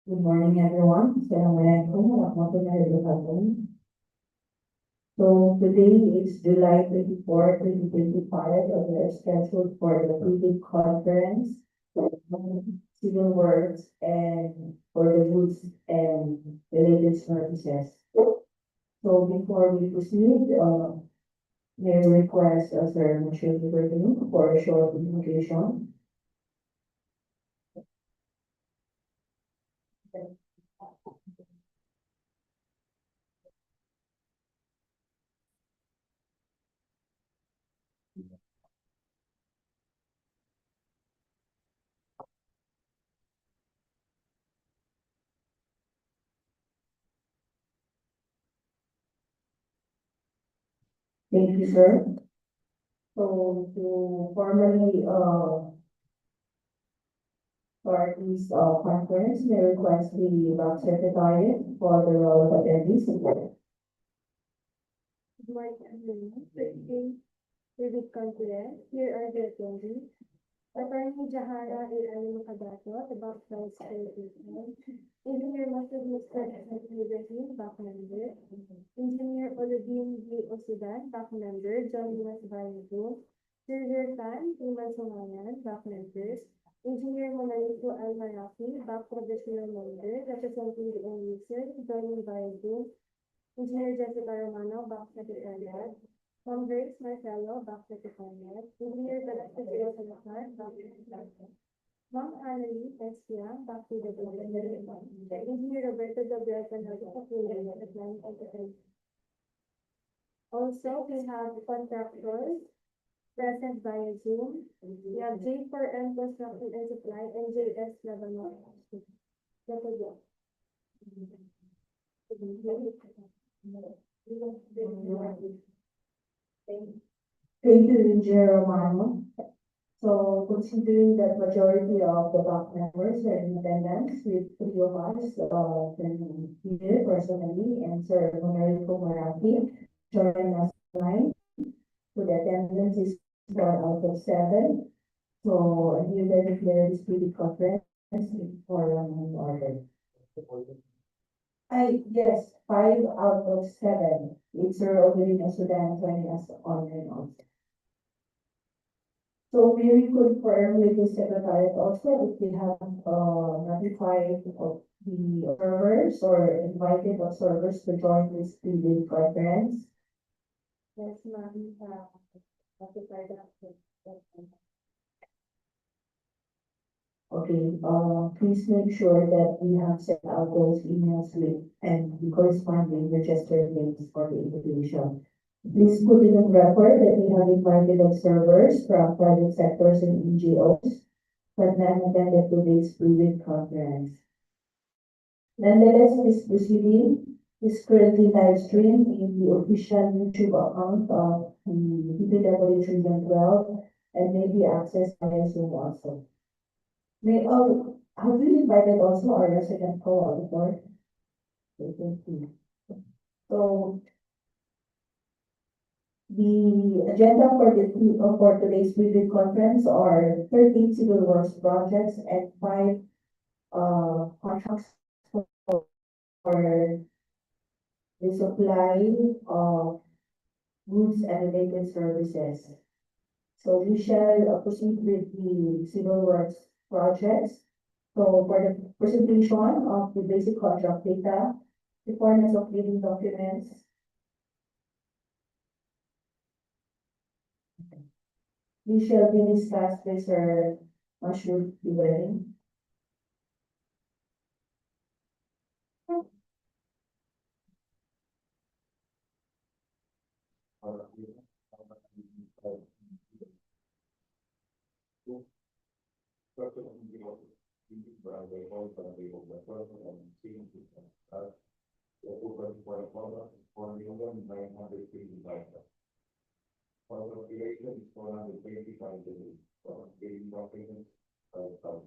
Good morning, everyone. Assalamualaikum warahmatullahi wabarakatuh. So today is July 24, 2025, and we are scheduled for the public conference on civil works and for the goods and related services. So before we proceed, may I request Sir Michelle Libertino for a short introduction. Thank you, sir. So to formally start this conference, may I request the Board Secretary for the role of attendees. Good morning, everyone. Today, we will conference. Here are the attendees. Attorney Jahara A. Ali Makadato, about Vice President. Engineer Masud Mustad Liberty, back member. Engineer Oludin V. Osudan, back member. John Mas Bayo, Sir Tan, Iman Sumayan, back members. Engineer Monalito Al Marafi, back professional member, representing the end user, joining Bayo, Engineer Jessica Romano, back secretariat. Congress Marcelo, back secretariat. Engineer Velasquez Salazar, back secretariat. Ma'am Annalie Pescia, back to the board. Engineer Roberto Gabriel Canales, at Planning Secretary. Also, we have contractors present via Zoom. We have J4M Construction and Supply and JS Lebanon. Thank you, Engineer Romano. So considering that majority of the back members are in attendance, with three of us can here personally, and Sir Monerico Marafi joining us tonight. So the attendance is 4 out of 7. So I hereby declare this public conference for order. Yes, 5 out of 7. It's Sir Oberina Sudan joining us online also. So we confirm with the secretariat also if they have notified of the observers or invited observers to join this public conference. Yes, ma'am. Notified us. Okay, please make sure that we have sent out those emails with and the corresponding registered links for the invitation. Please put it on record that we have invited observers from private sectors and NGOs, but none attended today's public conference. Nonetheless, this proceeding is currently live streamed in the official YouTube account of the PPW Region 12 and may be accessed by Zoom also. Have we invited also our resident co-auditor? Okay, thank you. So the agenda for today's video conference are 13 civil works projects and 5 contracts for the supply of goods and related services. So we shall proceed with the civil works projects. So for the presentation of the basic contract data, requirements of leading documents. We shall be discussed with Sir Masud Ibrahim. Population is 425 days, getting documents 5,000.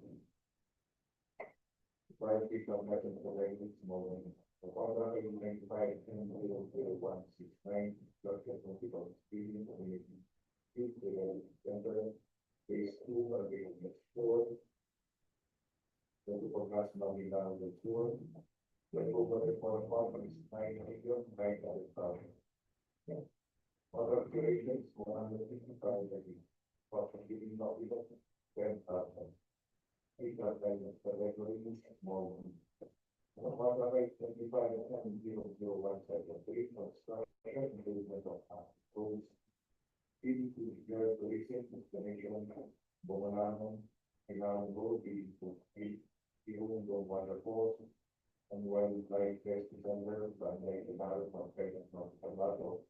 Price is on that information moment. The order is 95 10 169 multiple speeding community. Center phase 2 available 4. The forecast nominal the tour. The over the for companies 9,900,000. Other operations 155 million. For giving not even 10,000. 8,000 for regulations more. Other rate 25,001,3 construction improvement of roads. PDP regulations installation. Bomanamon. Kailangan road PDP. Yung wonderful. And wildlife test December, Sunday, the matter from pregnant from Salvador.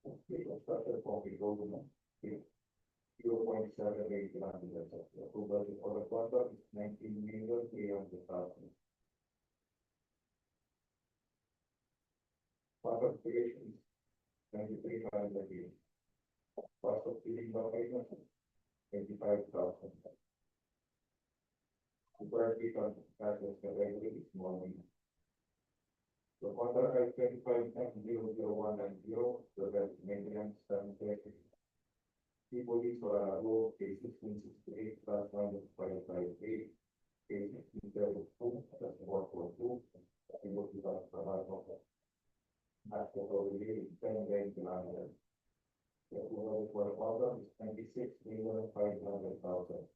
The construction for the government, 0.78 kilometers. The approval for the contract is 19,300,000. Part of creation, 93,000 years. Cost of feeding the payment, 25,000. Super people that was the regular this morning. The contract is 25,001,90, so that maintenance 730. People is for a row, case 1668 plus minus 558, case 1632, that's 442, people is on the level. That's what over here is 10 days kilometers. The approval for the contract is 26,500,000.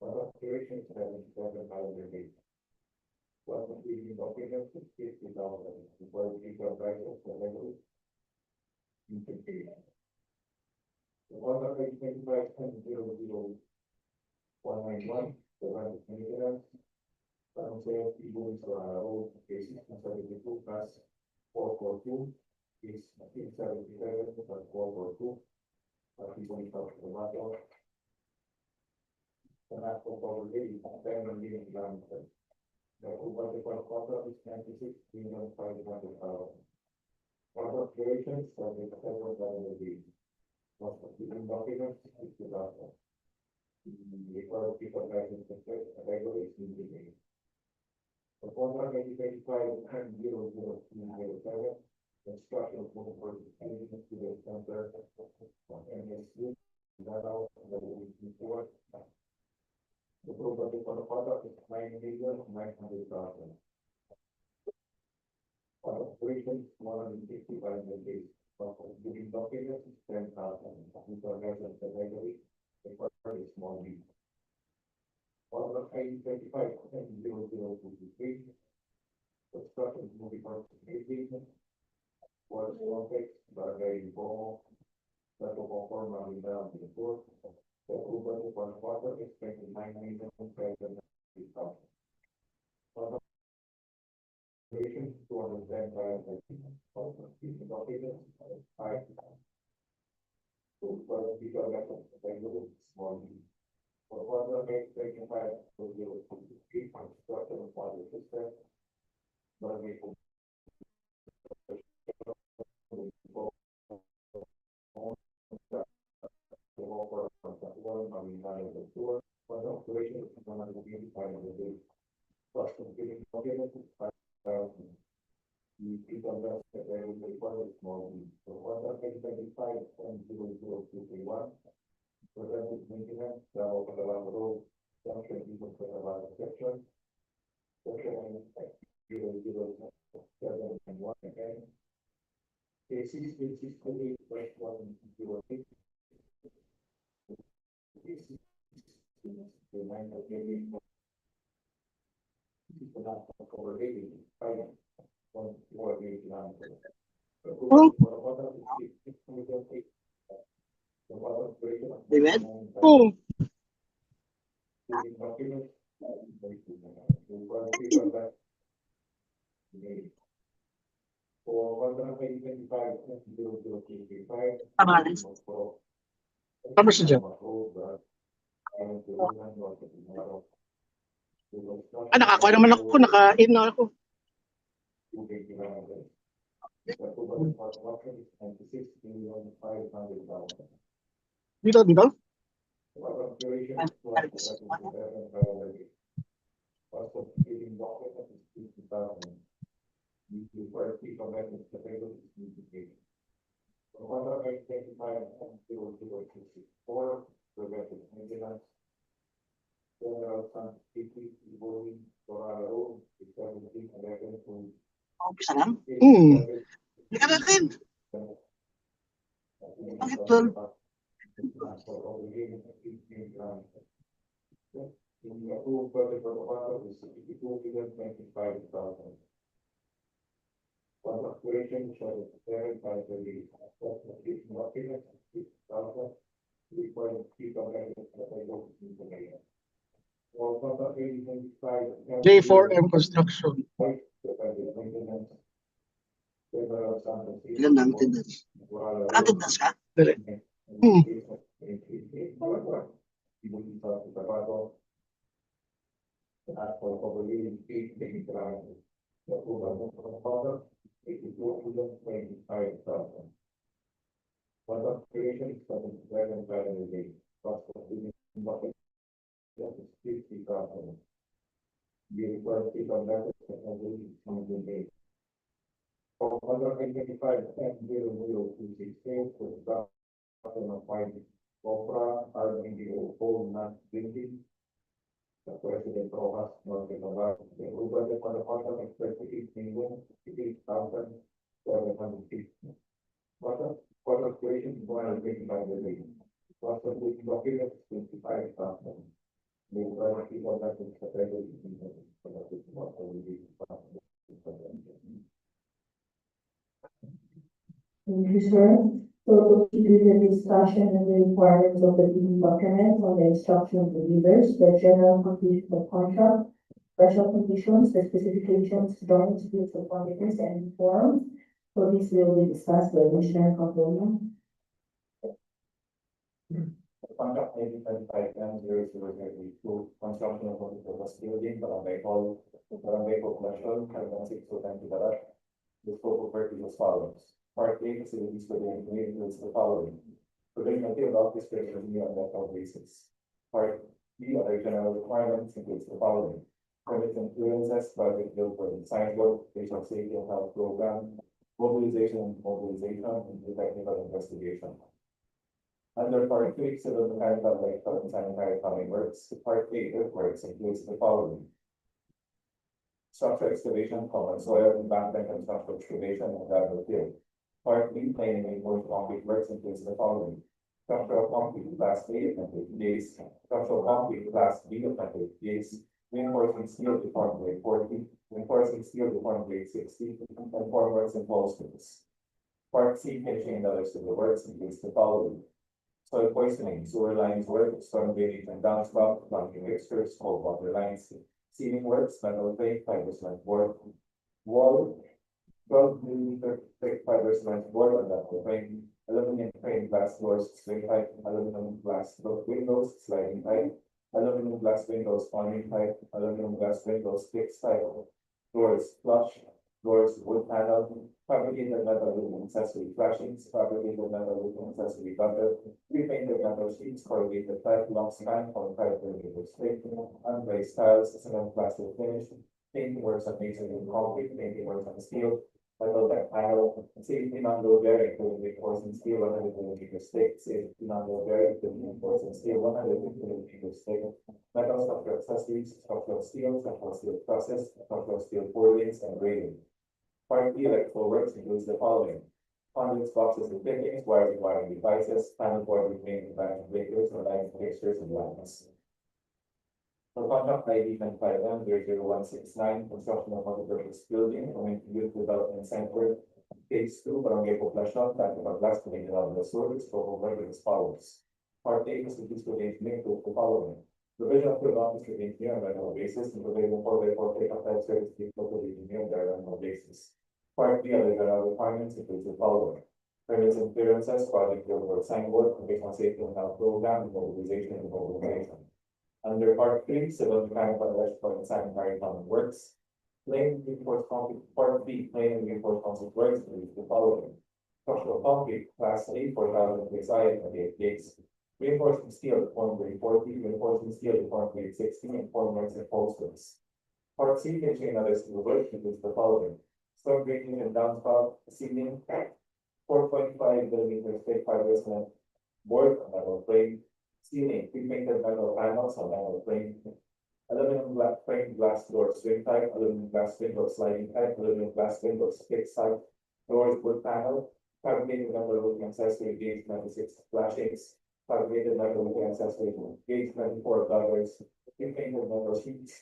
For operation 77,000. For completing documents is 50,000. For legal prices for legal. The order is 25,00191. The rent is maintenance. Some sales people is road cases 72 plus 442 is 77 plus 442. People is out the matter. The national poverty is 10 million kilometers. The approval for contract is 96,500,000. Order operations 77,000. Most of the documents 60,000. Required people license regulation to be. The contract 2025-00207. Construction of for the to the center of NSU. That out the report. The property for the product is 9,900,000. For operations, 165 days. For giving documents, 10,000. Information category, the product is small lead. Order 25,00223. Construction moving on to 18. For the small text, but very informal. That will perform on the down to the fourth. The approval for the water is 29,500,000. For operation 210,000. For the documents 5,000. So for the people that are small. For water makes 25,003 construction of water system. But we operation is 185 plus giving documents is 5,000. The people that they will require small. So what are 25,00231? Preventive maintenance, for the road, junction people for the section. Section 007 again. Cases 668.108. The 9 of maybe over 80, 5 1 more kilometers. The water is 608. The water operation of documents. For 125,005. Apa sih, Jam? Nakakuha naman ako, naka-in na ako. Dito? General San Kitty, Ibori, Torara Road, 17, 11 to Umpisa lang. 8, Halika natin. Bakit 12? In the approved budget proposal is 62,025,000. One operation shall be prepared by the lead. Document 6,000, 3.3 million. For contract 2025. J4M Construction. Ilan na attendance? Attendance ka? Dali. Creation is 7 cost of living bucket, that is 50,000. The required people that is from the day. For 125, 10,00268 for the doctrine of five, Opera, RNDO, home not building. The President Rojas, North Carolina, the Uber, for the contract expected 8,000,000, 750. Water creation, 125 million. Cost of living document, 25,000. The required people that is prepared. Thank you, sir. So to conclude the discussion and the requirements of the legal document on the instruction of the leaders, the general completion of contract, special conditions, the specifications, drawings, bills of quantities and forms. So this will be discussed by Commissioner Controller. Contract 2025-002, construction of multi-purpose building, Barangay Hall, Barangay Population, Carbon 6 to 10 Darat. The scope of work is as follows. Part A, facilities for the engineer includes the following. Provision of field office space review on that basis. Part B, other general requirements includes the following. Permits and clearances, budget bill for the design work, patient safety and health program, mobilization, and the technical investigation. Under Part 3, civil mechanical electrical and sanitary plumbing works, Part 8 earthworks includes the following. Structure excavation, common soil, embankment and structural excavation and gravel field. Part B, plain and reinforced concrete works includes the following. Structural concrete class A effective days, structural concrete class B effective days, reinforcing steel deformed grade 40, reinforcing steel deformed grade 60, and formworks and bolsters. Part C, finishing and other civil works includes the following. Soil poisoning, sewer lines work, storm drainage and downspout, plumbing fixtures, cold water lines, ceiling works, metal frame, fiber cement board, wall, 12 mm thick fiber cement board on the frame, aluminum frame glass doors, swing pipe, aluminum glass windows, sliding pipe, aluminum glass windows, awning pipe, aluminum glass windows, fixed pipe, doors, flush, doors, wood panel, fabricated metal with accessory flashings, fabricated metal with accessory gutter, repainted metal sheets, corrugated pipe, long span, 0.5 mm straight, unglazed tiles, cement plastic finish, painting works on masonry and concrete, painting works on steel, metal deck panel, safety non-load bearing, including reinforcing steel, 100 mm stick, safety non-load bearing, including reinforcing steel, 150 mm stick, metal structural accessories, structural steel trusses, structural steel forelings, and railing. Part B, electrical works includes the following. Conduits, boxes, and fittings, wires and wiring devices, panel board with main and breakers, or line fixtures and lines. For contract ID 25M00169, construction of multi-purpose building, youth development center, phase 2, Barangay Population, Tactical Blast, Regional Sur, scope of work as follows. Part A, facilities for the engineer includes the following. Provision of field office for the engineer on rental basis, and provision 4x4 take-up type service for the engineer on their rental basis. Part B, other general requirements includes the following. Permits and clearances, project field work signboard, professional safety and health program, mobilization and mobilization. Under Part 3, civil mechanical electrical and sanitary plumbing works. Plain reinforced concrete, Part B, plain and reinforced concrete works includes the following. Structural concrete, class A, 4,000 PSI and 28 gates. Reinforcing steel, deformed grade 40, reinforcing steel, deformed grade 60, and formworks and bolsters. Part C, finishing and other civil work includes the following. Storm drainage and downspout, ceiling, 4.5 mm thick fiber cement board on metal frame, ceiling, pre-painted metal panels on metal frame. Aluminum glass frame, glass door, swing type, aluminum glass window, sliding type, aluminum glass windows, fixed type, doors, wood panel, fabricated metal with accessory gauge 96 flashings, fabricated metal with accessory gauge 24 gutters, pre-painted metal sheets,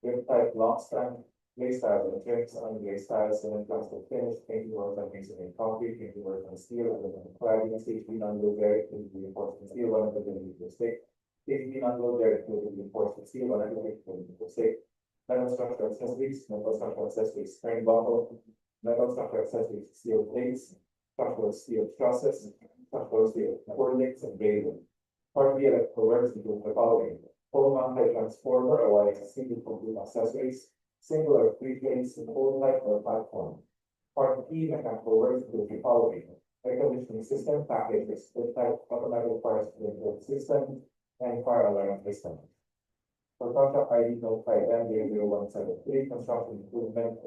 rim type, long span, glaze tiles and trims, unglazed tiles, cement plastic finish, painting work on masonry and concrete, painting work on steel, aluminum cladding, safety non-low-bearing, reinforced steel, 100 millimeter thick. Safety non-low-bearing, reinforced steel, 100 millimeter thick. Metal structure accessories, metal structure accessories, frame buckle, metal structure accessories, steel plates, structural steel trusses, structural steel cord links and railing. Part B electrical works include the following: pole mount high transformer or single complete accessories, single or three plates, pole type or platform. Part E mechanical works include the following: air conditioning system, package, split type, automatic fire sprinkler system, and fire alarm system. For contract ID note 5M00173, construction improvement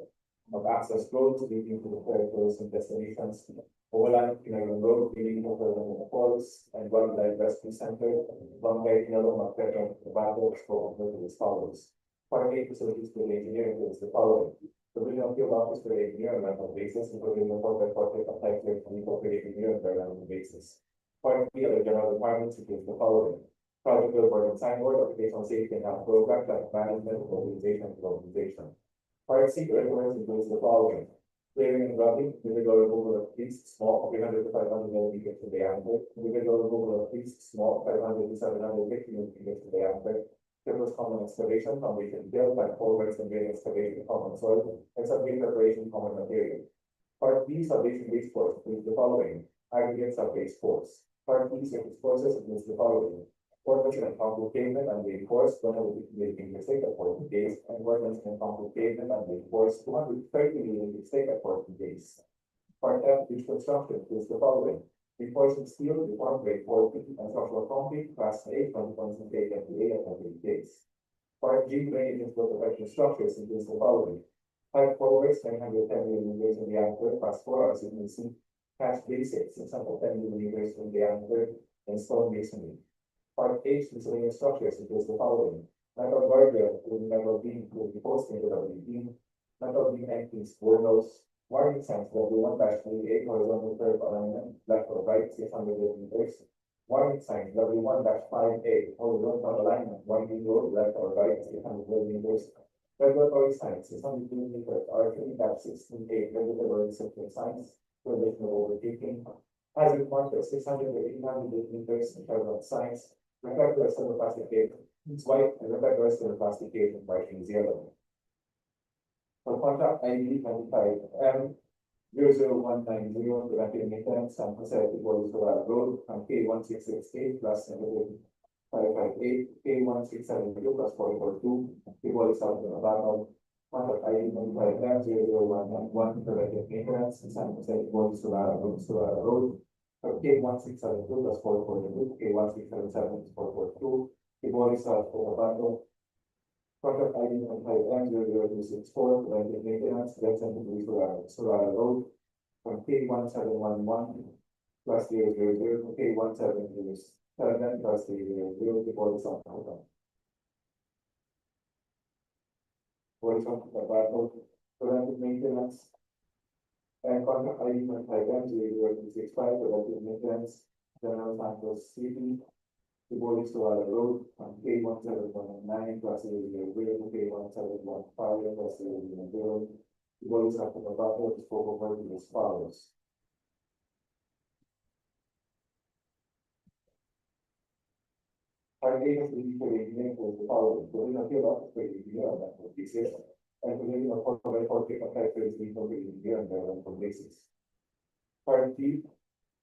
of access roads leading to the territories and destinations. Overland Pinagong Road leading to the falls and wildlife rescue center. Barangay Pinalong Magpetron, Bago, scope of as follows. Part A facilities for the engineer includes the following: provision of field office for the engineer on a rental basis, including the portrait of type for the corporate engineer on a rental basis. Part B other general requirements includes the following: project billboard and signboard, occupational safety and health program, traffic management, organization, and globalization. Part C requirements includes the following: clearing and rubbing, individual removal of trees, small, 300 to 500 millimeters in diameter, individual removal of trees, small, 500 to 750 millimeters in diameter, surface common excavation, foundation built by culverts and drain excavation, common soil, and subgrade preparation, common material. Part B substation base course includes the following: aggregate sub-base course. Part B surface courses includes the following: ordnance and concrete pavement and reinforced 150 millimeters thick at 40 days, and ordnance and concrete pavement and reinforced 230 millimeters thick at 40 days. Part F, bridge construction includes the following: reinforcing steel, reform grade 40, and structural concrete, class A, 20 points and take MPA at 40 days. Part G, drainage and flood protection structures includes the following: pipe culverts, 910 millimeters in diameter, class 4, as you can see, catch basics, 610 millimeters in diameter, and stone masonry. Part H, miscellaneous structures includes the following: metal guardrail, including metal beam, including posting with a beam, metal beam anchors, windows, warning signs W1-28 horizontal curve alignment, left or right, 600 millimeters. Warning signs W1-58 horizontal alignment, winding road, left or right, 600 millimeters. Regulatory signs, 600 millimeters, R3-68 regulatory circuit signs, prohibition of overtaking. Hazard markers, 600 to 800 millimeters, in terms of signs. Reflector thermoplastic tape, it's white, and reflector thermoplastic tape, white is yellow. For contract ID 25M00190, preventive maintenance, San Jose Boys Road, on K1668 plus 558, K1672 plus 442, Boys South of Battle. Contract ID 25M00191, preventive maintenance, San Jose Boys Road. K1672 plus 442, K1677 plus 442, K South of Battle. Contract ID 25M00264, preventive maintenance, Jackson to Surara Road, from K1711 plus 000 to K1707 plus 000 to Police of Battle. Police of Battle, preventive maintenance. And contract ID 25M00265, preventive maintenance, General Santos City, the Police Surara Road, from K1719 plus 000 to K1715 plus 000. The Police of Battle is spoken for as follows. Part A of the legal engineering was the following: provision of field office for the engineer on that basis, and provision of corporate portrait of type for the legal engineer on that basis. Part B,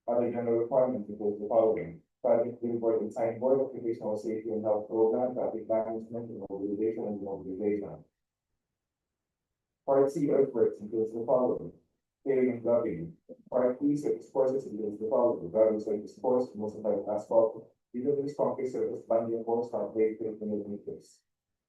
other general requirements include the following: traffic billboard and signboard, occupational safety and health program, traffic management, immobilization and demobilization. Part C, earthworks includes the following: clearing and grubbing. Part B, surface courses includes the following: driving surface course, emulsified asphalt, utility concrete surface, binding course, concrete 50 millimeters.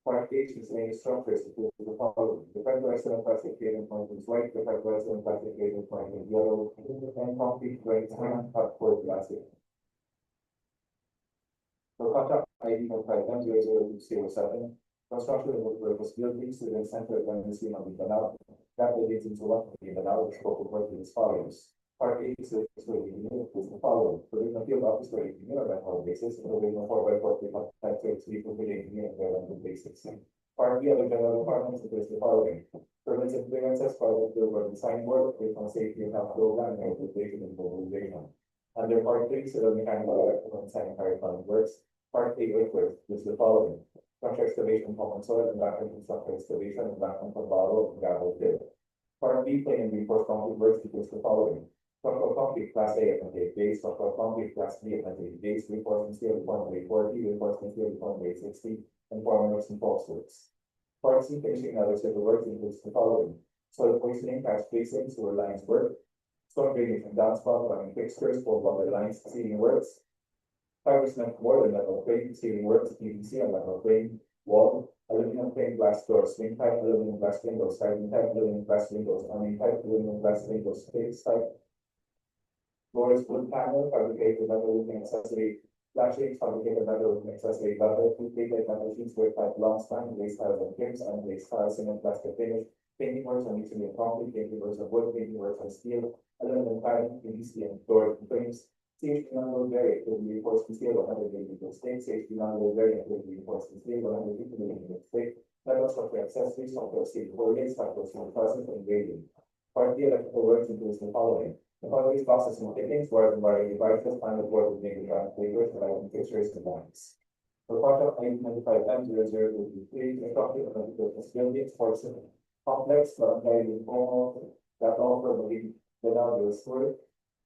Part H, miscellaneous structures include the following: the fiberglass plastic pavement point is white, the fiberglass plastic pavement point is yellow, and concrete joints and hardwood plastic. For contract ID 1510007, construction of multi-purpose buildings within the center of the museum of Mindanao, that relates into one of Mindanao, the scope of work is as follows. Part A is the engineer is the following, provision of field office for engineer on a basis, provision of 4x4 type to for the engineer on a basis. Part B of the general requirements is the following. Permits and clearances for the building design work based on safety and health program and implementation and mobilization. Under part 3, civil mechanical electrical and sanitary plumbing works. Part A earthworks is the following. Structure excavation, common soil and background structure excavation and background for borrow and gravel fill. Part B, plain and reinforced concrete works is the following. Structural concrete class A at base, structural concrete class B at base, reinforcement steel reform rate 40, reinforcement steel reform rate 60, and formworks and false works. Part C, finishing other civil works includes the following. Soil poisoning, catch basins, sewer lines work. Storm drainage and downspout, running fixtures, for water lines, sealing works. Fiber cement wall and metal frame, sealing works, PVC and metal frame, wall, aluminum frame glass doors, swing type, aluminum glass windows, sliding type, aluminum glass windows, awning type, aluminum glass windows, face type. Doors, wood panel, fabricated metal with accessory, flashings, fabricated metal with accessory, leather, two-plated metal sheets with type long span, lace tiles and trims, and lace tiles, cement plastic finish, painting works on usually concrete, painting works of wood, painting works on steel, aluminum cladding, PVC and doors and frames. Safety non-load variant will be reinforced in steel 100 millimeter thick. Safety non-load variant will be reinforced in steel 150 millimeter thick. Metal structure accessories, structural steel coordinates, structural steel trusses, and grading. Part B electrical works includes the following. The following processing fittings, wires and wiring devices, final board with making ground figures, and lighting fixtures and lines. For contract I-95M0023, construction of multi-purpose buildings, portion complex, barangay informal, that offer the now story.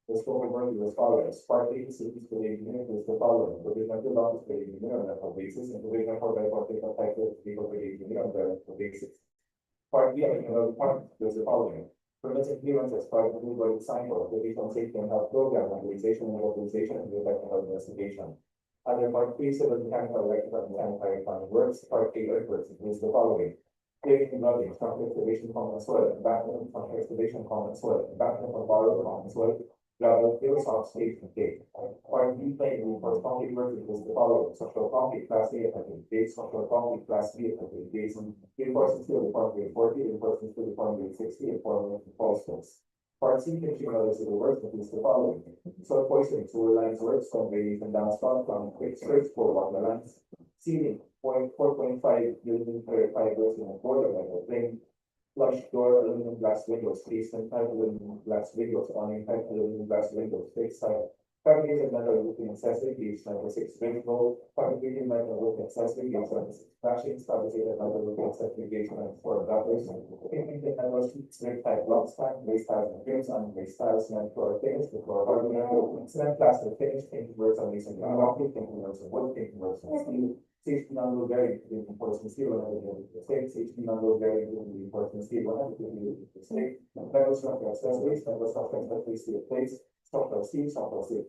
The scope of work is as follows. Part A, cities for the engineer is the following. Provision of field office for the engineer on a basis, and provision of 4x4 technical type of people for the engineer on a basis. Part B, another part is the following. Permits and clearances, part of the legal design work, the on safety and health program, mobilization and mobilization, and the technical investigation. Under part 3, civil mechanical electrical and sanitary plumbing works. Part A, earthworks includes the following. Clearing and routing, structural excavation, common soil, background, structural excavation, common soil, background for borrow, common soil, gravel, fill, soft stage, and tape. Part B, plain reinforced concrete work includes the following. Structural concrete class A at base, structural concrete class B at base, and reinforcement steel reform rate 40, reinforcement steel reform rate 60, and formwork and false works. Part C, finishing other civil works includes the following. Soil poisoning, sewer lines works, storm drainage and downspout, from quick strips for water lines, sealing, 4.5 millimeter fibers in a border metal frame, flush door, aluminum glass windows, basement type aluminum glass windows, awning type aluminum glass windows, fixed type, fabricated metal roofing accessory, gauge number 6 window, fabricated metal roofing accessory, gauge number 6 flashings, fabricated metal roofing accessory, gauge number 4 gutters, painted metal sheets, strip type block stand, base tiles and trims, and base tiles, cement floor finish, the floor hardware, cement plaster finish, painting works on masonry, concrete, painting works on wood, painting works on steel. Safety non-load variant to be enforcement steel 150 state, safety non-load variant to be enforcement steel 150 state, metal structure accessories, metal structure accessories, steel plates, structural steel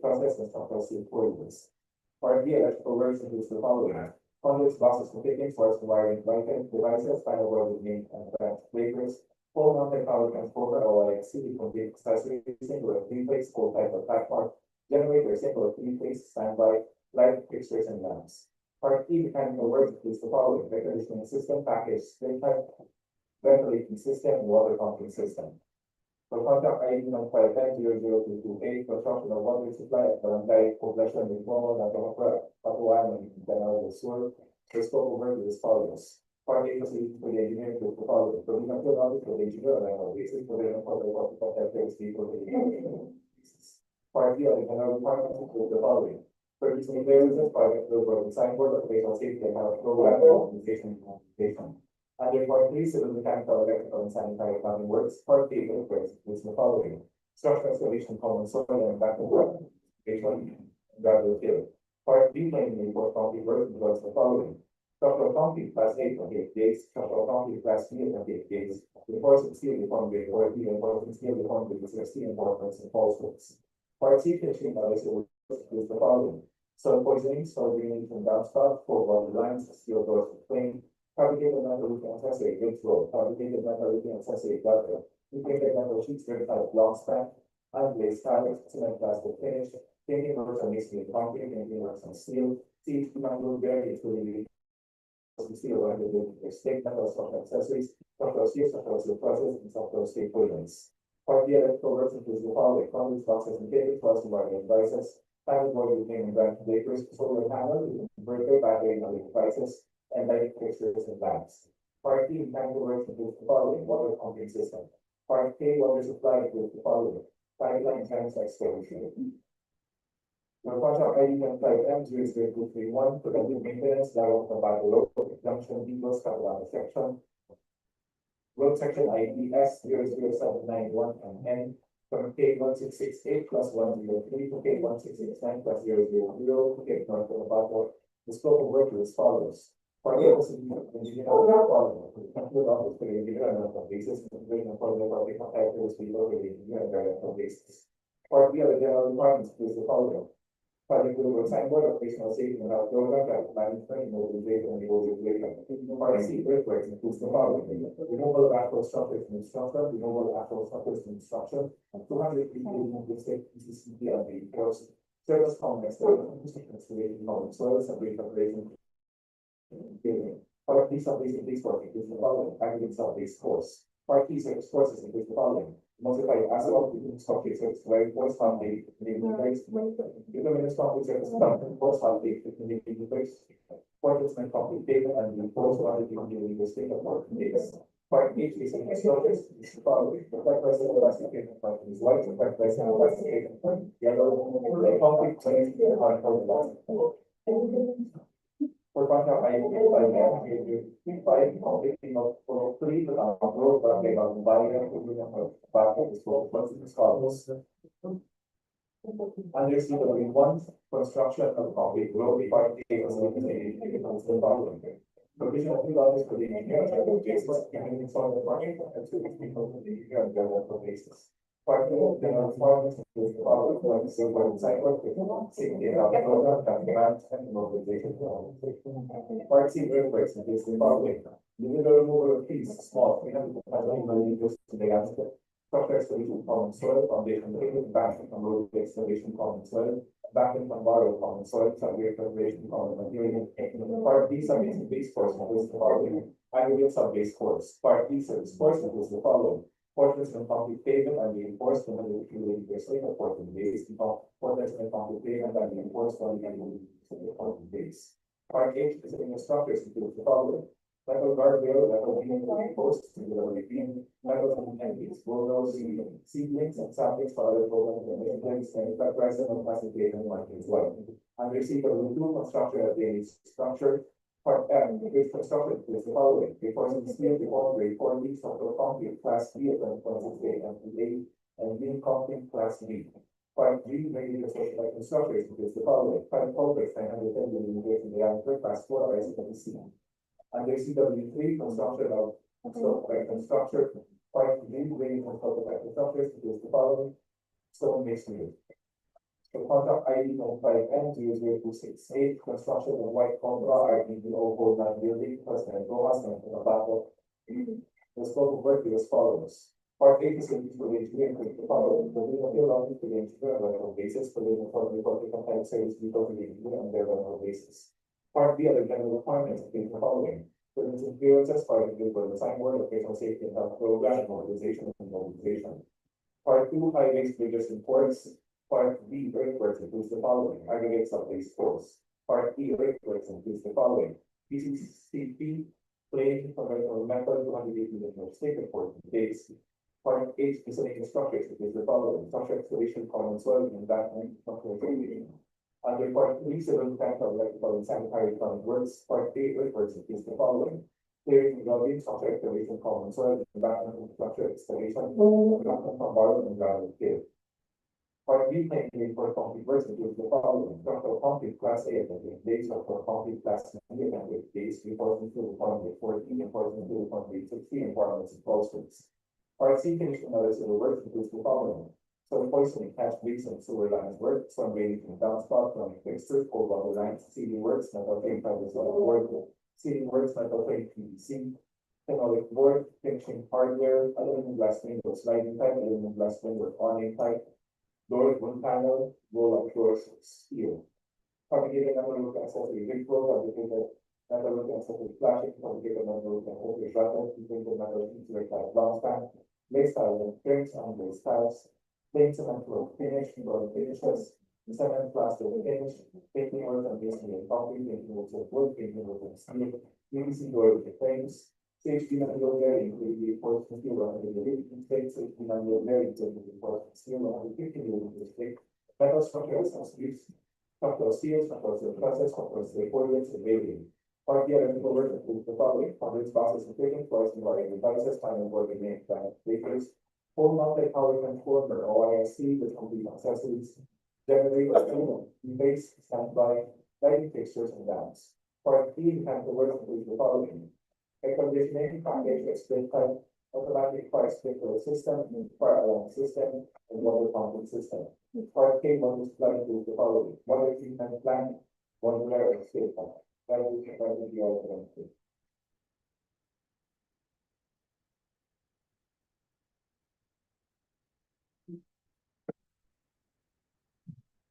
process, and structural steel coordinates. Part B, electrical works includes the following. Conduits, boxes, and fittings, wires, and wiring devices, final board with main and branch breakers, pole mounted power transformer, OIXC, complete accessories, single 3-phase, full type of platform, generator, single 3-phase, standby, light fixtures, and lamps. Part E, mechanical works includes the following. Air conditioning system, package, split type, ventilating system, and water pumping system. For contract ID 1510022A, construction of water supply at Barangay Poblacion de Como, Nagamapra, Patuan, and Danao del Sur. The scope of work is as follows. Part A, facility for the engineer includes the following. Provision of field office for the engineer on an basis, provision for the water supply for the engineer. Part B, the general requirements include the following. Producing clearances, private billboard design board, occupational safety and health program, organization and communication. Under part 3, civil mechanical, electrical, and sanitary plumbing works. Part B, earthworks includes the following. Structural excavation, common soil, and background excavation, gravel fill. Part B, plain reinforced concrete works includes the following. Structural concrete class A 28 days, structural concrete class B 28 days, reinforcement steel reform grade 40, reinforcement steel reform grade 60, and reinforcements and false works. Part C, finishing other civil works includes the following. Soil poisoning, soil drainage and downspout, for water lines, steel doors and frame, fabricated metal roofing accessory, ridge road, fabricated metal roofing accessory, gutter, imprinted metal sheets, strip type, long span, Unglazed tiles, cement plastic finish, painting works on masonry and concrete, painting works on steel, seats, mangrove berry, including steel, and stick metals, soft accessories, structural steel, structural steel trusses, and structural steel footings. Part B electrical works includes the following: conduits, boxes, and cables, plus wiring devices, panel board retaining ground breakers, solar panel, inverter, battery, and other devices, and lighting fixtures and lamps. Part D mechanical works includes the following: water pumping system. Part K water supply includes the following: pipeline tanks, excavation. The contract ID 15M 00231, preventive maintenance, Darrell Tabaco Road, junction Vigos, Catalana section. Road section ID S 00791 and N from K 1668 plus 103 to K 1669 plus 000 to K North Tabaco. The scope of work is as follows. For the engineer following, conclude office for the engineer on a basis, including employment of the contractors, people, the engineer and director basis. For the other general requirements, is the following. Project will assign board operational safety and health program, traffic management, mobilization, and negotiation. Part C, earthworks includes the following: removal of actual structures and structure, removal of actual structures and structure, and 200 feet linguistic consistency on the course. Service comments, excavation, soil separation preparation. Part B, sub-basic base work includes the following: aggregate sub-base course. Part B, service courses includes the following: multiply asphalt, structure, square, force foundation, determine concrete surface, force foundation, portland concrete pavement, and the force foundation, the state of work base. Part H is in structures, is the following: the black resin plastic pavement part is white, the black resin plastic pavement part yellow, the concrete plane, hard for contract I completing of three road runway on barrier is for scholars. Under CW1, construction of concrete road part A was the following. Provision of $2 for the engineer and basis and inform the project and to the people of the engineer and governmental basis. Part of the requirements include the following: like civil site work, safety and health program, command and mobilization. Part C earthquakes includes the following: the removal of trees, small, 300 millimeters to the answer. Structure excavation common soil, foundation pavement, backing from road excavation common soil, backing from borrowed common soil, subgrade preparation common material. Part B sub-basic base course includes the following: aggregate sub-base course. Part B service course includes the following: portions and concrete pavement and reinforcement of the utility base, portion base, portions and concrete pavement and reinforcement of the portion base. Part H is in the structures includes the following: metal guardrail, metal beam, posts, singular beam, metal entities, windows, seedlings, and saplings for other programs and missions, and preparation of classification marking as well. Under CW2, construction of the structure. Part M, which construction is the following: reinforcing steel, grade 4 B, structural concrete, class B, and 26A, and beam concrete, class B. Part G, regular specialized construction is the following: pipe culverts, 910 millimeters in diameter, class 4, IC. Under CW3, construction of construction, part G, rating construction is the following: stone masonry. The contract ID 5N 00268, construction of White Cobra RTBO Gold Line Building, President Rojas, and Tabaco. The scope of work is as follows: Part A facilities for the engineer includes the following: the material to the engineer on a rental basis, for the uniform reporting compliant service depot to the engineer on their rental basis. Part B other general requirements include the following: for clearances, part of the design work, occupational safety and health program, mobilization and mobilization. Part 2 highways, bridges, and ports. Part B earthworks includes the following: aggregate sub-base course. Part E earthworks includes the following: PCCP, plain conventional metal, 280 millimeter stick, and 14 base. Part H miscellaneous structures includes the following: structure excavation, common soil, and embankment, structural training. Under Part 3, civil mechanical, electrical, and sanitary plumbing works. Part A earthworks includes the following: clearing, grubbing, structure excavation, common soil, embankment, structure excavation, embankment from borrowed and grounded field. Part B planning for concrete works includes the following: structural concrete class A and base, structural concrete class B and base, reinforcement to the concrete 14, reinforcement to the concrete 16, and requirements and posters. Part C finished and other civil works includes the following: soil poisoning, catch breaks, and sewer lines work, storm drainage and downspout, plumbing fixtures, cold water lines, seeding works, metal frame fiber solid board, seeding works, metal frame PVC, phenolic board, finishing hardware, aluminum glass window, sliding pipe, aluminum glass window, awning pipe, Doors, one panel, roll-up doors, steel. Fabricated metal with accessory windows, fabricated metal with accessory flashing, fabricated metal with accessory shutters, fabricated metal insulate like long span, lace tile, frames and lace tiles, plain cement floor finish, door finishes, cement plaster finish, painting work and masonry and concrete, painting work of wood, painting work of steel, PVC door with the frames, safety manual bearing, with the enforcement steel, and the safety manual bearing, with the enforcement steel, and the 50 mm thick metal structures and sleeves. Structural steels, structural steel trusses, structural steel coordinates, and railing. Part the electrical work includes the following: conduits, boxes, and fittings, floors, and wiring devices, final board and main plant breakers, full mounted power transformer, OISC, with complete accessories, generator, base, standby, lighting fixtures, and lamps. Part B, mechanical work includes the following: air conditioning, package, split type, automatic fire sprinkler system, fire alarm system, and water pumping system. Part K, one is flood includes the following: water treatment plant, one layer of state pump. That will be provided the other.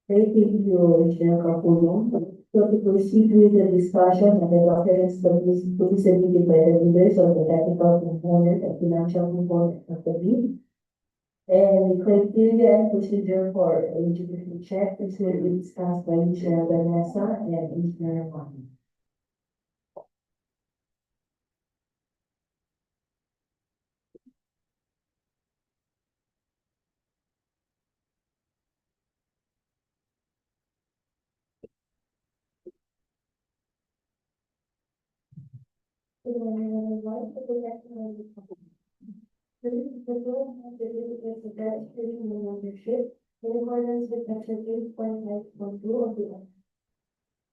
Thank you, Engineer Kapulong. So to proceed with the discussion and the documents to be submitted by the leaders of the technical component and financial component of the bid. And the criteria and procedure for eligibility check is will be discussed by Engineer Vanessa and Engineer Juan. Good morning, everyone. So the next one is the board has dedicated to registration and membership in accordance with section 8.5.2 of the Act.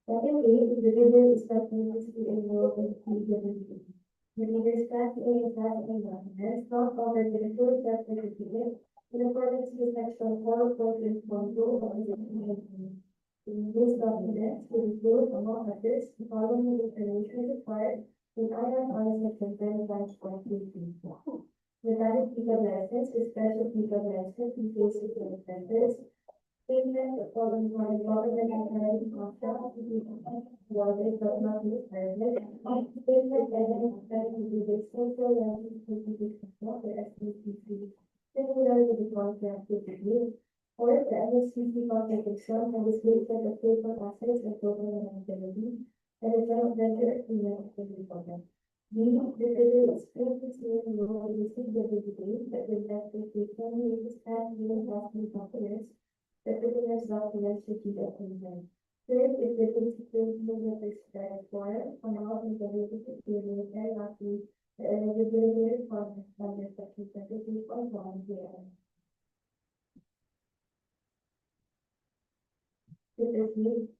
Secondly, the bidder is not needs to enroll in eligibility. The bidder's class A and class B documents not covered with the full set certificate in accordance with section 4.8.2 of the Act. In this document, to include among others, the following information required in IRS section 25.3. The valid legal license is special legal license in cases of offenses. Statement of following from the government authority contract to be awarded but not required. Statement evidence that to be the social license to be discussed the SPCC. Similar to the contract with the group. Or the SPCC contract itself and the state set of paper assets and total liability. And the joint venture agreement of the project. The bidder is free to see the role of the CWD, but the investigation is past year asking documents, the criminal documents should be obtained. Third, if the situation is prescribed for, amount and the period and lastly, the eligibility requirements under section 23.1 here. To proceed,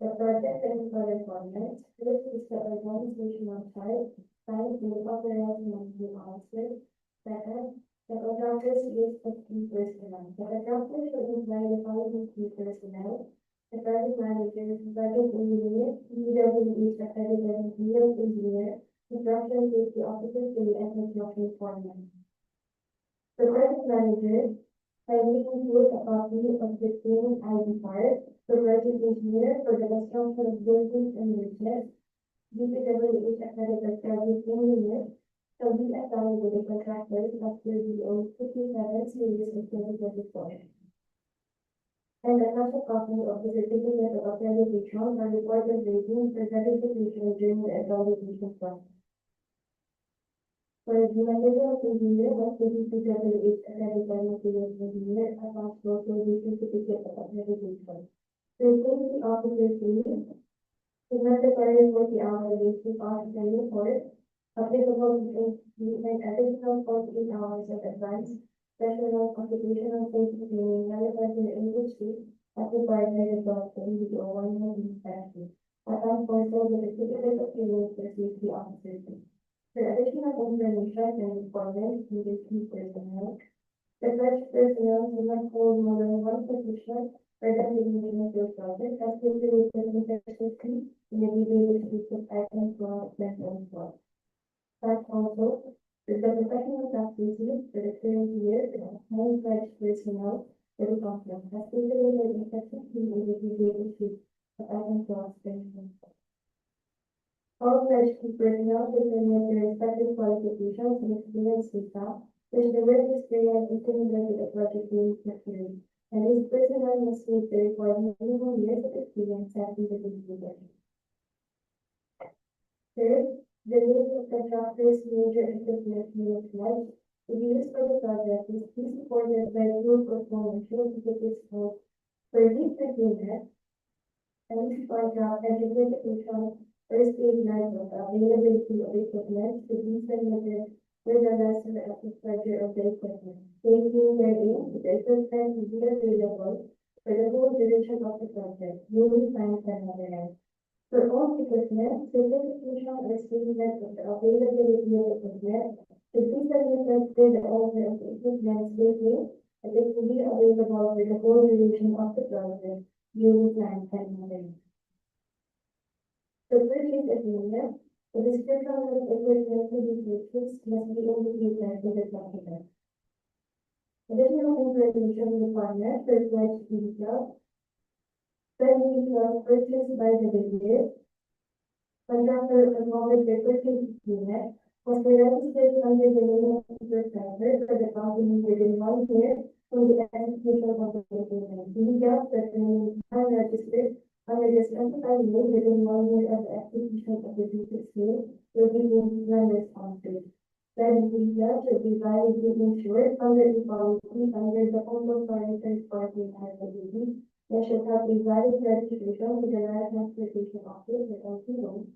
the project and other requirements, first is the organization on site, signed with authorized monthly officer. Second, the contractors list of key personnel. The contractors should imply the following key personnel: the project manager, project engineer, EWH accredited field engineer, construction safety officer, and construction foreman. The project manager kindly include a copy of the training ID card. The project engineer for the construction of buildings and bridges, DPWH accredited project engineer, shall be assigned with the contractors after the 57 series of 2024. And attach a copy of the certificate of accreditation and report of rating for verification during the evaluation process. For the material engineer, what the DPWH accredited materials engineer attach also the certificate of accreditation. The officer three is necessary for the hour basic officer report, applicable to an additional 48 hours of advance, special occupational safety training relevant to the industry as required by the doctor in the O1 inspection. Attach also the certificate of training for safety officers. For additional information and requirements in the key personnel, the such personnel do not hold more than one position for the designation of your project as stipulated in section 3 in the legal description item 12.1. That also, with the professional tax received for the current year, nine such personnel very complex, has been delivered in such a clean and integrated sheet that I can cross them. All pledged personnel determine their respective qualifications and experience with staff, which the work experience is similar to the project being prepared, and this personnel must meet the required minimum years of experience set in the business. Third, the use of contractors' major equipment unit pledge to be used for the project is to be supported by rule performance certificates for this agreement, and this contract and certification first aid manual availability of equipment to be submitted with the lesser of the pleasure of the equipment. Stating therein, the equipment will be available for the whole duration of the project, duly signed and notarized. For all equipment, certification or statement of the availability of equipment should be submitted with the owner of the equipment stating that it will be available for the whole duration of the project, duly signed and notarized. The purchase agreement, the description of the equipment to be purchased must be indicated in the document. Additional information requirement for pledge details. Pledge details purchased by the business. Contractor involved the purchase agreement was registered under the name of the contractor for the company within 1 year from the execution of the agreement. Details that remain unregistered under the specified name within 1 year of the execution of the business deal will be deemed non-responsive. Then details should be validly insured under the policy under the Home Foreign Third Party Liability. There should have a valid registration with the Land Transportation Office or LTO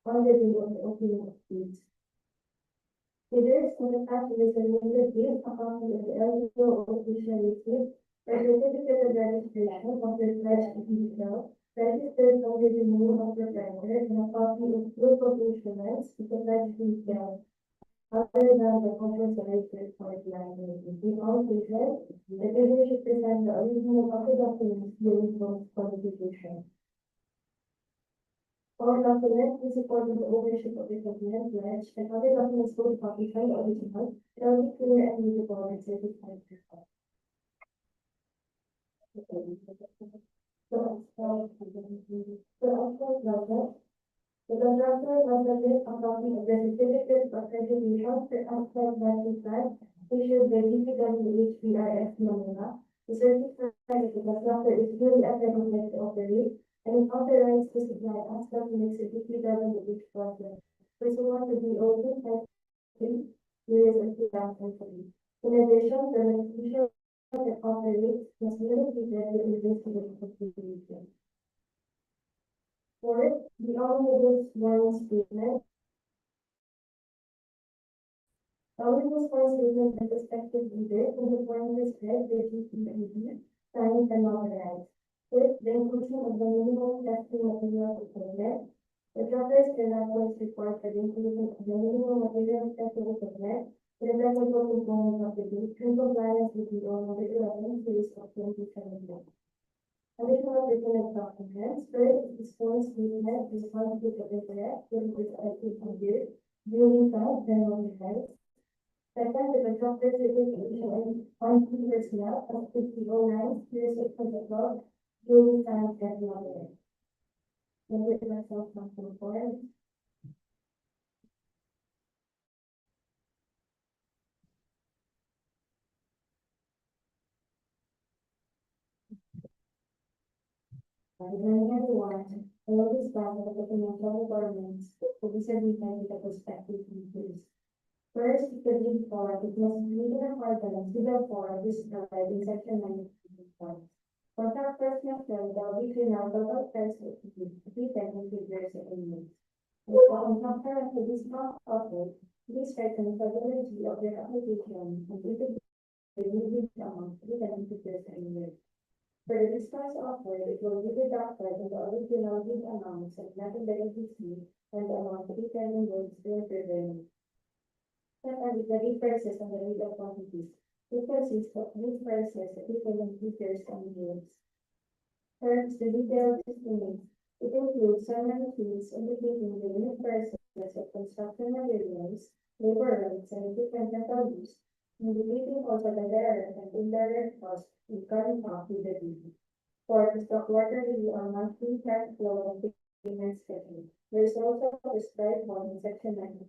on the date of the opening of bids. Bidders who attach the surrender bid, a copy of the LTO official receipt, or certificate of registration of the pledged detail registered under the name of the vendor, and a copy of proof of insurance with the pledged detail other than the compulsory third-party liability. In all cases, the bidder should present the original of the documents during post-qualification. All documents in support of the ownership of the equipment pledge and other documents photocopied by the original shall be clear and readable and certified. The contractor must submit a copy of the certificate of registration for outside license plan issued by DPWH-PRS Manila to certify that the contractor is duly accredited to operate and is authorized to supply asphalt mix to DPWH project pursuant to the OP testing years of 2003. In addition, the registration that operates must be located with investigative consideration. Fourth, the omnibus warning statement. Omnibus warning statement is prospective bidder who the form is read with GPED, signed and authorized. Fifth, the inclusion of the minimum testing material equipment. The drafters cannot report for the inclusion of the minimum material testing equipment to the technical component of the bid in compliance with the order 11 series of 2017. Additional pertinent documents. First, the sworn statement is conflict of interest in which I take on year, duly signed and notarized. Second, the contractor certification on key personnel of 5009 series of 2012, duly signed and notarized. Number myself not conform. Good morning, everyone. Hello, this is Barbara of the financial requirements to be submitted with the prospective features. First, the bid for it must meet in accordance with the form described in section 9. Contractors must sell the between our total price of the technical figures in units. And the contractor has a discount offered, this certain validity of their application and if it is the amount to be figures in units. For the discounts offered, it will be deducted in the original bid amounts and nothing that is received and the amount to be tendered is revenue. Second, the differences on the rate of quantities. Differences of these prices equivalent figures and units. Third, the detailed estimates. It includes summary fees indicating the unit prices of construction materials, labor rates, and different rental use. indicating also the direct and indirect costs incurring up with the duty. For the quarterly or monthly cash flow and payment schedule. There is also a prescribed one in section 9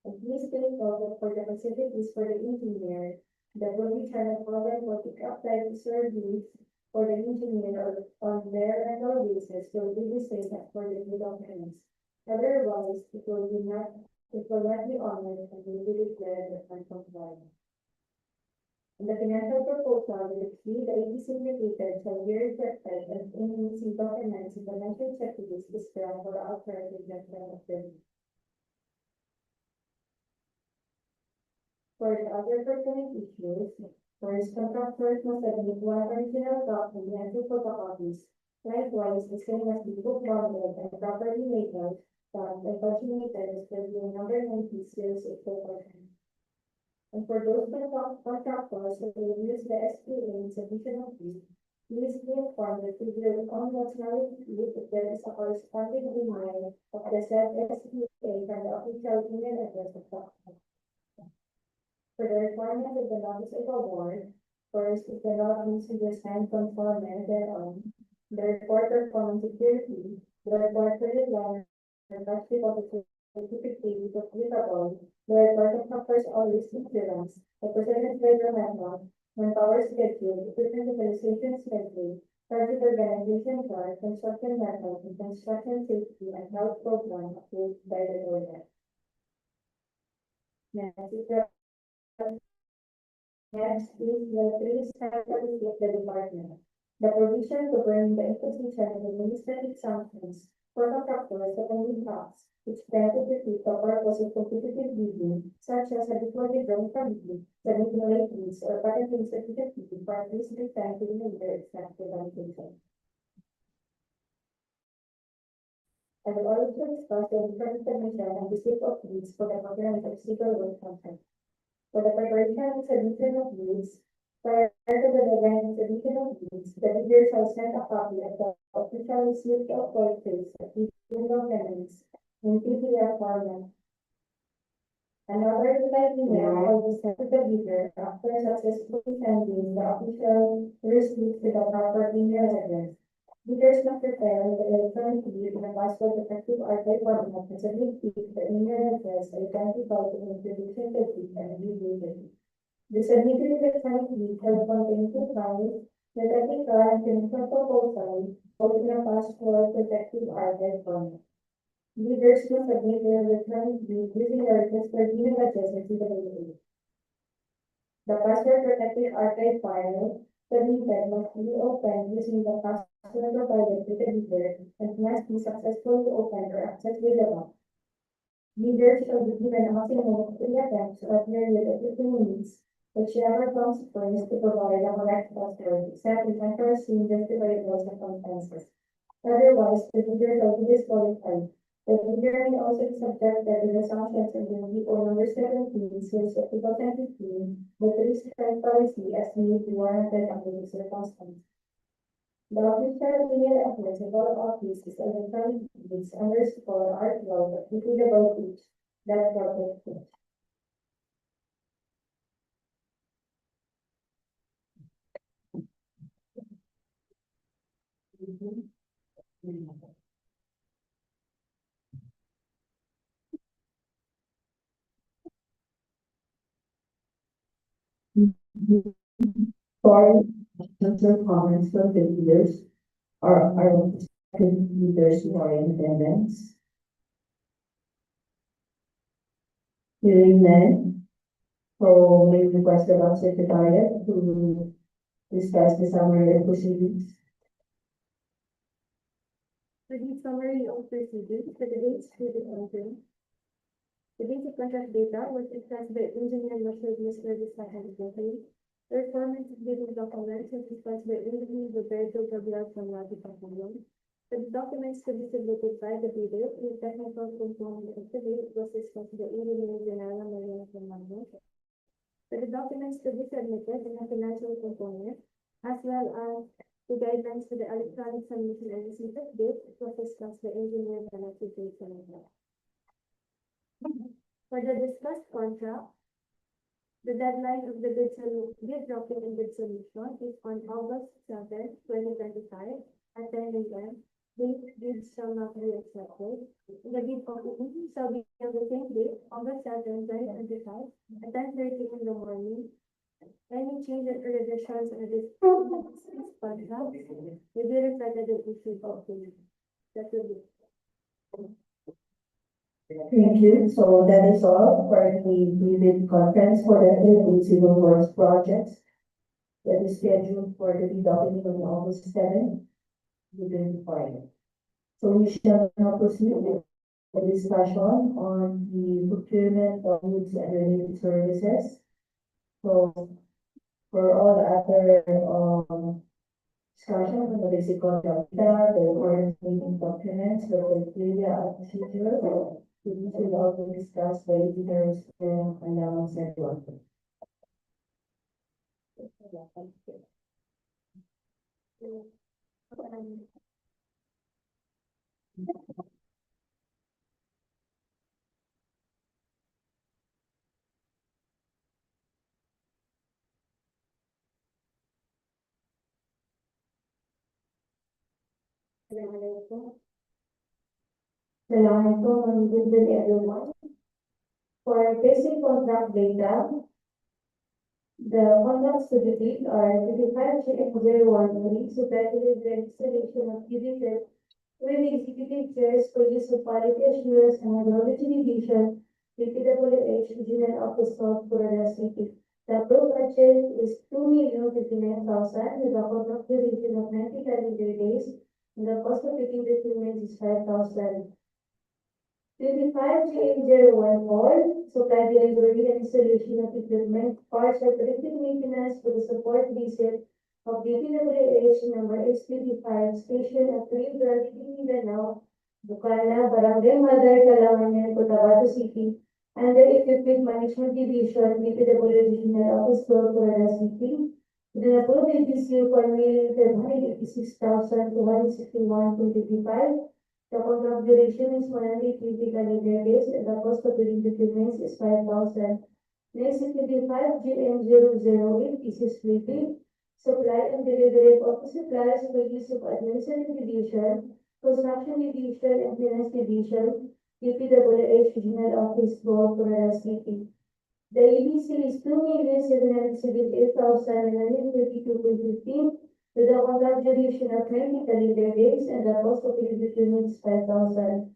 And please take note that for the facilities for the engineer, that will be charged for the apply to service for the engineer on their rental basis will be the same as for the new documents. Otherwise, it will not be honored and will be declared as non-compliant. And the financial proposal will exceed the ABC indicated shall be rejected as any documents in the mentioned checklist is found for outright rejection of them. For the other pertinent issues, first contractors must submit one original copy and two photocopies. Likewise, the same must be book bonded and properly labeled, stamped and paginated as per the number 90 series of proportion. And for those contractors who will use the SPA in submission of fees, please be informed that if your own nationality if there is a corresponding email of the said SPA from the official email address of the contractor. For the requirement of the notice of award, first, if the law needs to be signed conforme thereon, the report of common security, the report for the land, the plastic of the certificate of applicable, the report of factors always insurance, the percentage labor method, manpower schedule, equipment utilization schedule, project organization chart, construction method, and construction safety and health program approved by the board. Next is the Next is the three strategies of the department. The provision to bring the imposition of administrative sanctions for contractors that only costs, which can defeat the purpose of competitive bidding, such as a deployed drone committee, submitting late fees, or patenting certificate fee for at least 3 times in a year except evaluation. I will also discuss the different submission and receipt of fees for the procurement of civil work contract. For the preparation and submission of bids, prior to the deadline of submission of bids, the bidder shall send a copy of the official receipt of purchase of each documents in PDF format. Another email will be sent to the bidder after successfully sending the official receipt to the proper email address. Bidders must prepare the electronic bid in a password effective archive format and submit the email address identified in the introduction to bid and bid date. The submitted electronic bid shall contain 2 files, the technical and financial proposal, both in a password protective archive format. Bidders must submit their electronic bid using the registered email address and CWA. The password protected archive file submitted must be opened using the password provided with the bidder and must be successfully opened or accessed with the box. Bidders shall be given a maximum of 3 attempts or a period of 15 minutes, whichever comes first to provide a correct password, except in unforeseen justifiable circumstances. Otherwise, the bidder shall be disqualified. The bidder may also be subjected to the sanctions under Report Number 17, Series of 2015, the 3-strike policy as may be warranted under the circumstances. The official email address of all office is electronic bids _ art12 applicable each that public. For questions comments from the leaders or our leaders who are in attendance. Hearing none, so may request the Vice Secretariat to discuss the summary of proceedings. For the summary of proceedings, for the dates to the conference, the basic contract data was discussed by Engineer Mercedes Service Secretary. The requirements of bidding documents was discussed by Engineer Roberto Gabriel from Lagi Pangulong. For the documents to be submitted by the bidder, the technical component of the bid was discussed by Engineer General Mariana Fernando. For the documents to be submitted in the financial component, as well as the guidelines for the electronic submission and receipt of bids, was discussed by Engineer Vanessa Jason. For the discussed contract, The deadline of the bid dropping and bid submission is on August 7, 2025 at 10 a.m. Bids shall not be accepted. The bid opening shall be on the same day, August 7, 2025 at 10:30 in the morning. Any changes or revisions in this contract will be reflected in issue of the. That will be. Thank you. So that is all for the bid conference for the Philippine Civil Works projects that is scheduled for the bid opening on August 7th within Friday. So we shall now proceed with the discussion on the procurement of goods and related services. So for all the other, discussion on the basic contract, the current meeting documents, the criteria and procedure, these will also be discussed by leaders and announced at work. Assalamualaikum, good day everyone. For basic contract data, the contracts to be bid are 55GM013, supervised installation of digital with executive chairs for use of quality assurance and hydrology division, DPWH Regional Office of Florida City. The approved budget is 2,059,000 with a contract duration of 90 calendar days, and the cost of fitting the documents is 5,000. 25GM014, supply delivery and installation of equipment, parts and predictive maintenance for the support visit of DPWH number X55 station at 3 Brandy, Mindanao, Bukana, Barangay Mother, Calanganan, Cotabato City, under Equipment Management Division, DPWH Regional Office, Florida City, with an approved AGC for 1,586,261.55. The contract duration is 180 calendar days and the cost of the documents is 5,000. Next is 25GM008, this is weekly. Supply and delivery of office supplies for use of administrative division, construction division, and finance division, DPWH Regional Office, Florida City. The EDC is 2,778,932.15 with a contract duration of 20 calendar days and the cost of the documents is 5,000.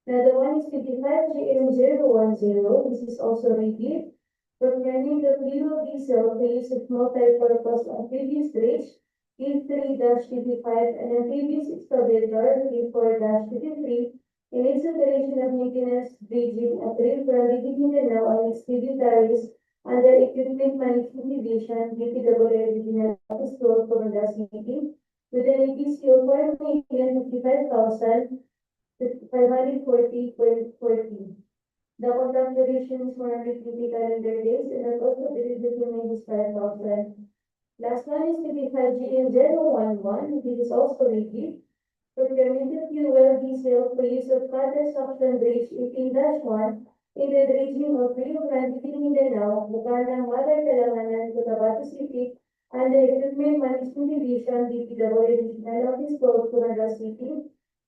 Another one is 55GM010, this is also repeat. Procurement of fuel diesel for use of multi-purpose amphibious dredge, E3-25 and amphibious excavator, E4-23, in its operation of maintenance, dredging, appeal for Mindanao and its tributaries under Equipment Management Division, DPWH Regional Office, Florida City, with an EPC of 4,055,540.40. The contract duration is 150 calendar days and the cost of the document is 5,000. Last one is 55GM011, this is also repeat. Procurement of fuel diesel for use of cutter suction bridge 18-1 in the dredging of Rio Grande, Mindanao, Bukana, Mother, Calanganan, Cotabato City, and the Equipment Management Division, DPWH Regional Office, Florida City,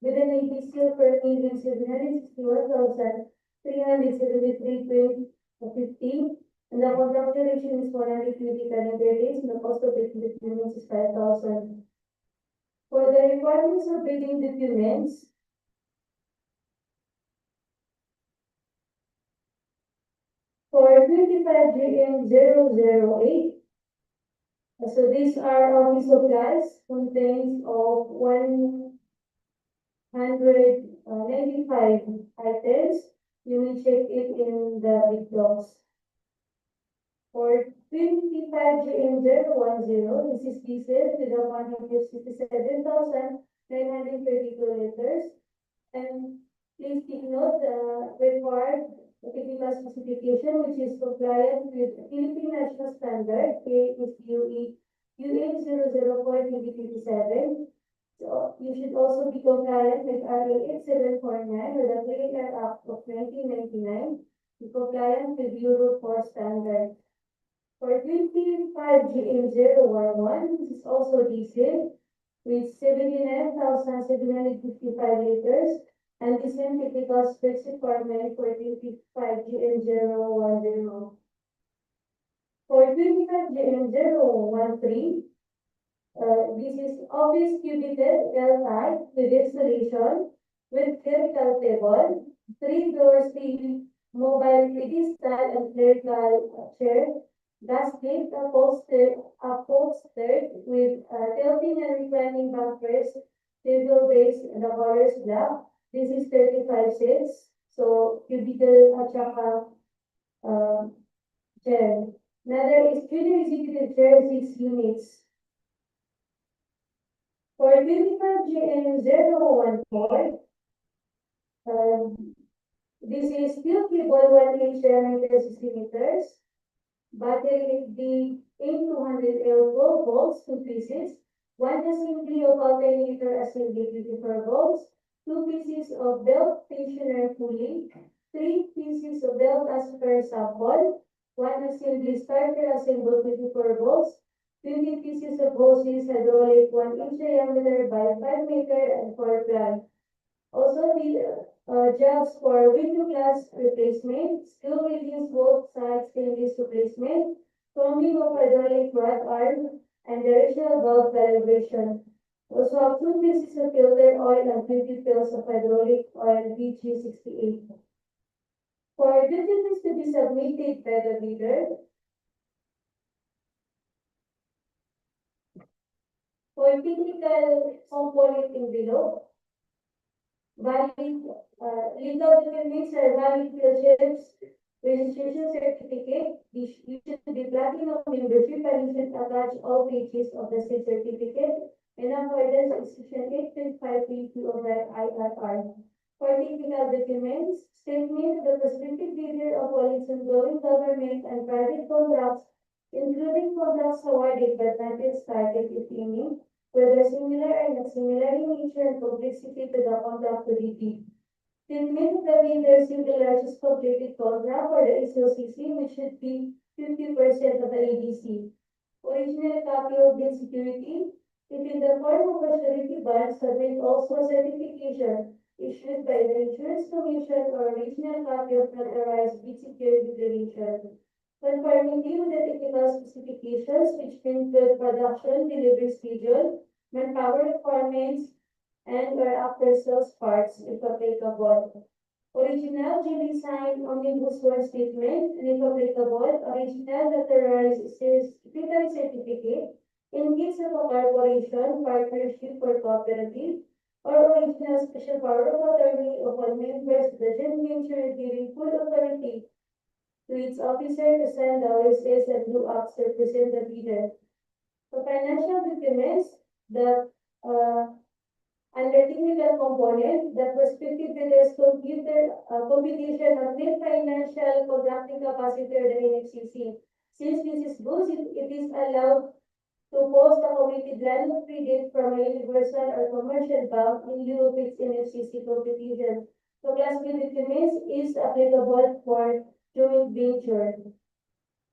with an APC of 4,761,373.15, and the contract duration is 120 calendar days, and the cost of the documents is 5,000. For the requirements of bidding documents, for 25GM008, so these are office supplies, contains of 195 items. You may check it in the bid box. For 25GM010, this is diesel with a quantity of 67,932 liters. And please take note the required technical specification, which is compliant with Philippine National Standard, KSUE UA004-2027. So you should also be compliant with RA 8749 or the Clean Air Act of 1999, be compliant with Euro 4 standard. For 25 GM011, this is also diesel with 79,755 liters, and the same technical specs requirement for 25 GM010. For 25 GM013, this is office cubicle L type with installation with clerical table, 3 door steel mobile pedestal and clerical chair, basket upholstered with tilting and reclining bumpers, table base, and the colors black. This is 35 6. So cubicle at saka chair. Another is junior executive chair 6 units. For 25 GM014, this is steel cable 1 inch diameter 60 meters, battery the 8200L 12 volts, 2 pieces, 1 assembly of alternator assembly 54 volts, 2 pieces of belt tensioner pulley, 3 pieces of belt asper sample, 1 assembly starter assemble 54 volts, 20 pieces of hoses hydraulic 1 inch diameter by 5 meter and 4 ply. Also the jobs for window glass replacement, screw release both sides stainless replacement, combing of hydraulic rod arm, and directional valve calibration. Also have 2 pieces of filter oil and 20 pills of hydraulic oil VG68. For duties to be submitted by the bidder, for technical component envelope, valid legal documents are valid field registration certificate. This should be platinum membership and should attach all pages of the said certificate in accordance with section 8.5P2 of the IRR. For technical documents, statement of the prospective bidder of all its ongoing government and private contracts, including contracts awarded but not yet started, if any, whether similar or not similar in nature and complexity to the contract to be bid. Statement of the bidder in the largest completed contract for the SOCC, which should be 50% of the ADC. Original copy of bid security, if in the form of a surety bond, submit also certification issued by the Insurance Commission or original copy of notarized bid security declaration. Conformity with the technical specifications, which include production, delivery schedule, manpower requirements, and or after sales parts, if applicable. Original duly signed omnibus one statement, and if applicable, original notarized secretary certificate in case of a corporation, partnership, or cooperative, or original special power of attorney of all members of the joint venture giving full authority to its officer to sign the OSS and do acts to represent the bidder. For financial documents, the under technical component, the prospective bidder's computation of net financial contracting capacity of the NFCC. Since this is goods, it is allowed to post a committed line of credit from a universal or commercial bank in lieu of its NFCC competition. So class B documents is applicable for joint venture.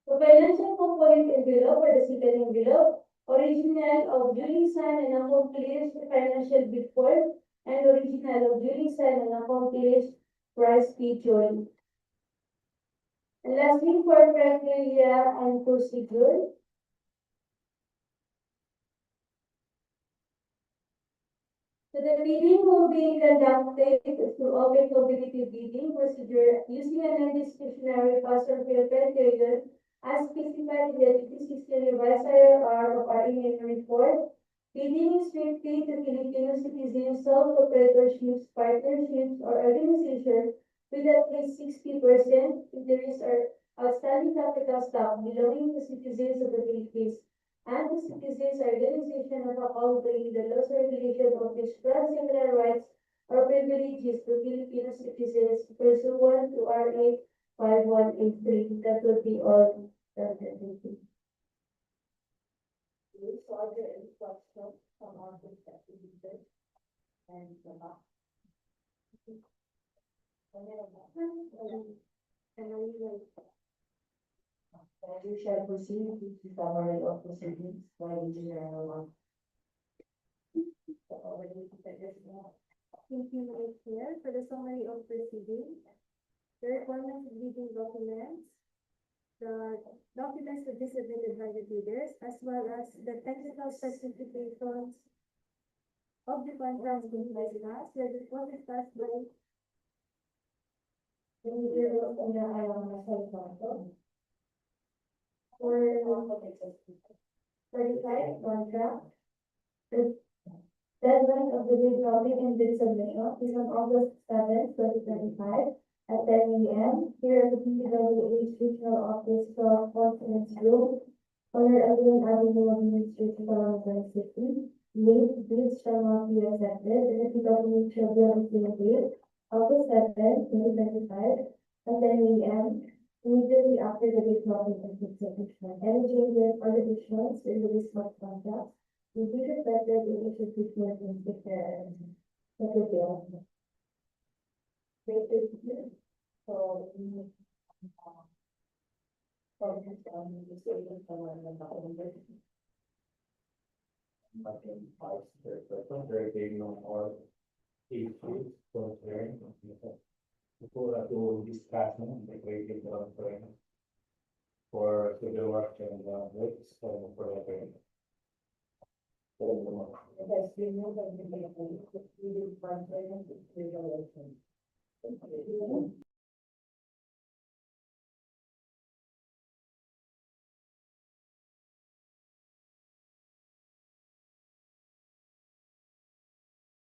The financial component envelope or the second envelope, original of duly signed and accomplished financial bid form, and original of duly signed and accomplished price schedule. And lastly, for criteria and procedure, so the bidding will be conducted through open competitive bidding procedure using a non-discretionary pass or fail criterion as specified in the 2016 revised IRR of our annual report. Bidding is strictly to Filipino citizens, sole proprietorships, partnerships, or organizations with at least 60% interest or outstanding capital stock belonging to citizens of the Philippines and the citizens organization of a country, the laws or regulation of which grant similar rights or privileges to Filipino citizens pursuant to RA 5183. That would be all. Thank you. So are there any questions from our prospective bidders and the back? And you shall proceed with the summary of proceedings by Engineer Alwan. Thank you, Madam Chair, for the summary of proceedings. The requirements of leading documents, the documents to be submitted by the bidders, as well as the technical specifications of the contracts being discussed, was discussed by The media will open the myself also. For the type contract, the deadline of the bid routing and bid submission is on August 7, 2025, at 10 a.m. here at the PWH Regional Office, 12 Conference Room, under Alvin Avenue, Administration, Calaman City. Late bids shall not be accepted, and the PWH shall be on the date, August 7, 2025, at 10 a.m. Immediately after the bid routing and bid submission. Any changes or additions in the list of contracts will be reflected in the certificate and declare. That will be all. So, for the statement from the document. Nothing, there's very big no or issues, so very. Before I do discussion, the creative development for civil work and works for the. It has been moved and we did one, two, three,